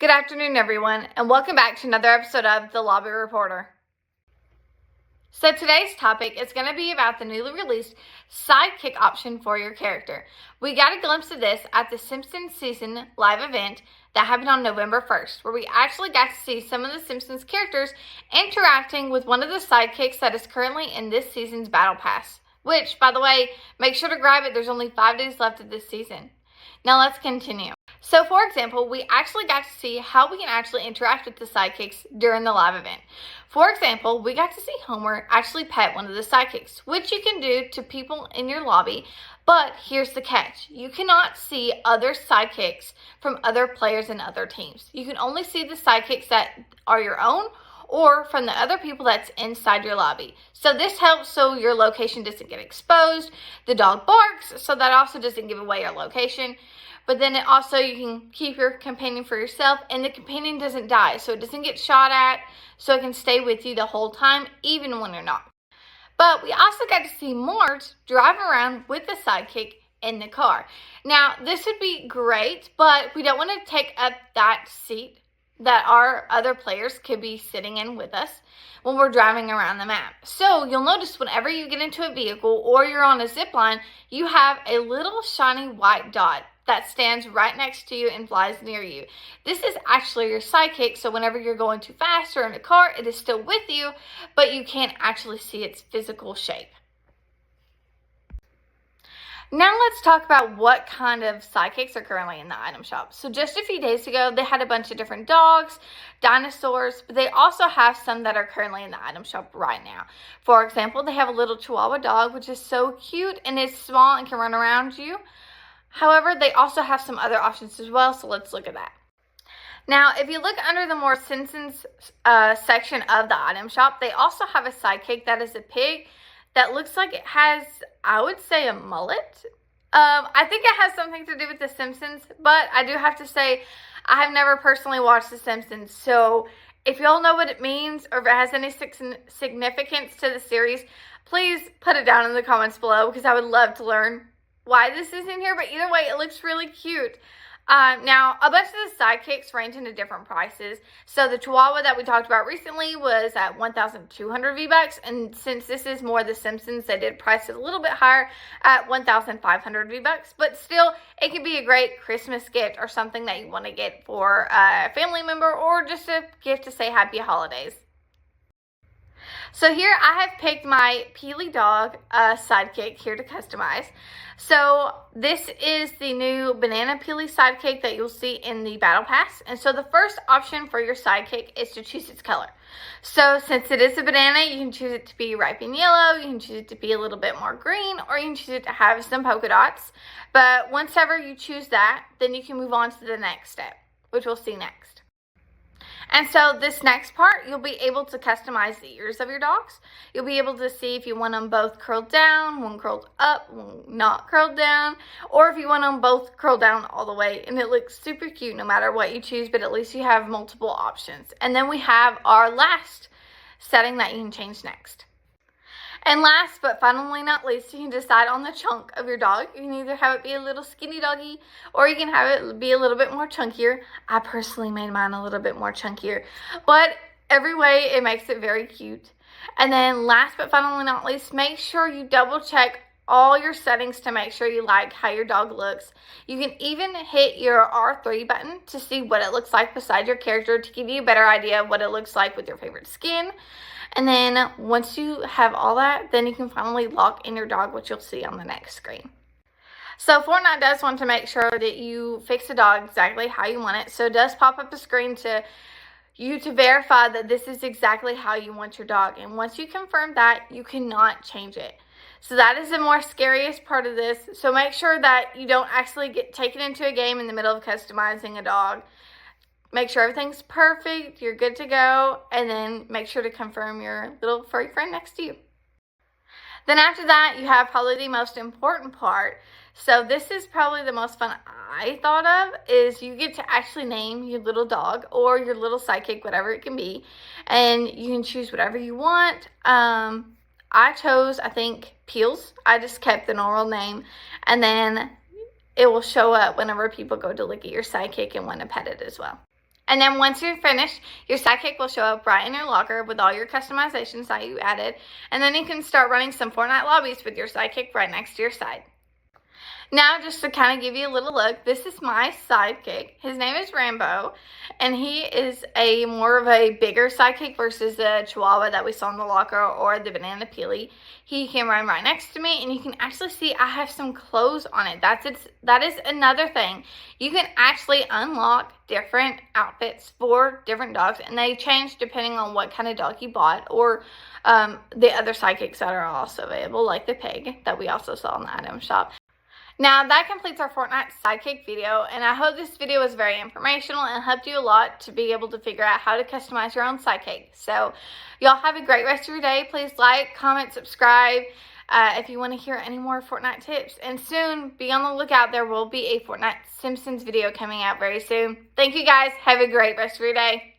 Good afternoon, everyone, and welcome back to another episode of The Lobby Reporter. So today's topic is going to be about the newly released Sidekick option for your character. We got a glimpse of this at the Simpsons season live event that happened on November 1st, where we actually got to see some of the Simpsons characters interacting with one of the sidekicks that is currently in this season's Battle Pass. Which, by the way, make sure to grab it. There's only 5 days left of this season. Now let's continue. So for example, we actually got to see how we can actually interact with the sidekicks during the live event. For example, we got to see Homer actually pet one of the sidekicks, which you can do to people in your lobby, but here's the catch. You cannot see other sidekicks from other players and other teams. You can only see the sidekicks that are your own or from the other people that's inside your lobby. So this helps so your location doesn't get exposed. The dog barks, so that also doesn't give away your location. But then it also, you can keep your companion for yourself, and the companion doesn't die, so it doesn't get shot at, so it can stay with you the whole time, even when you're not. But we also got to see Mort drive around with the sidekick in the car. Now, this would be great, but we don't want to take up that seat that our other players could be sitting in with us when we're driving around the map. So you'll notice whenever you get into a vehicle or you're on a zip line, you have a little shiny white dot that stands right next to you and flies near you. This is actually your sidekick, so whenever you're going too fast or in a car, it is still with you, but you can't actually see its physical shape. Now let's talk about what kind of sidekicks are currently in the item shop. So just a few days ago, they had a bunch of different dogs, dinosaurs, but they also have some that are currently in the item shop right now. For example, they have a little Chihuahua dog, which is so cute and is small and can run around you. However, they also have some other options as well, so let's look at that. Now, if you look under the more Simpsons section of the item shop, they also have a sidekick that is a pig that looks like it has, I would say, a mullet. I think it has something to do with The Simpsons, but I do have to say, I have never personally watched The Simpsons, so if y'all know what it means or if it has any significance to the series, please put it down in the comments below because I would love to learn why this is in here, but either way, it looks really cute. Now, a bunch of the sidekicks range into different prices. So the Chihuahua that we talked about recently was at 1,200 V-Bucks, and since this is more The Simpsons, they did price it a little bit higher at 1,500 V-Bucks, but still, it can be a great Christmas gift or something that you want to get for a family member or just a gift to say Happy Holidays. So here I have picked my Peely dog sidekick here to customize. So this is the new banana Peely sidekick that you'll see in the battle pass. And so the first option for your sidekick is to choose its color. So since it is a banana, you can choose it to be ripe and yellow, you can choose it to be a little bit more green, or you can choose it to have some polka dots. But once ever you choose that, then you can move on to the next step, which we'll see next. And so this next part, you'll be able to customize the ears of your dogs. You'll be able to see if you want them both curled down, one curled up, one not curled down, or if you want them both curled down all the way. And it looks super cute no matter what you choose, but at least you have multiple options. And then we have our last setting that you can change next. And last but finally not least, you can decide on the chunk of your dog. You can either have it be a little skinny doggy or you can have it be a little bit more chunkier. I personally made mine a little bit more chunkier, but every way it makes it very cute. And then last but finally not least, make sure you double check all your settings to make sure you like how your dog looks. You can even hit your R3 button to see what it looks like beside your character to give you a better idea of what it looks like with your favorite skin. And then once you have all that, then you can finally lock in your dog, which you'll see on the next screen. So Fortnite does want to make sure that you fix the dog exactly how you want it. So it does pop up a screen to you to verify that this is exactly how you want your dog. And once you confirm that, you cannot change it. So that is the more scariest part of this. So make sure that you don't actually get taken into a game in the middle of customizing a dog. Make sure everything's perfect, you're good to go, and then make sure to confirm your little furry friend next to you. Then after that, you have probably the most important part. So this is probably the most fun I thought of, is you get to actually name your little dog or your little sidekick, whatever it can be, and you can choose whatever you want. I chose, I think, Peels. I just kept the normal name, and then it will show up whenever people go to look at your sidekick and want to pet it as well. And then once you're finished, your sidekick will show up right in your locker with all your customizations that you added. And then you can start running some Fortnite lobbies with your sidekick right next to your side. Now, just to kind of give you a little look, this is my sidekick. His name is Rambo, and he is a more of a bigger sidekick versus the Chihuahua that we saw in the locker or the Banana Peely. He can run right next to me, and you can actually see I have some clothes on it. That is another thing. You can actually unlock different outfits for different dogs, and they change depending on what kind of dog you bought, or the other sidekicks that are also available, like the pig that we also saw in the item shop. Now, that completes our Fortnite sidekick video, and I hope this video was very informational and helped you a lot to be able to figure out how to customize your own sidekick. So, y'all have a great rest of your day. Please like, comment, subscribe if you want to hear any more Fortnite tips. And soon, be on the lookout. There will be a Fortnite Simpsons video coming out very soon. Thank you, guys. Have a great rest of your day.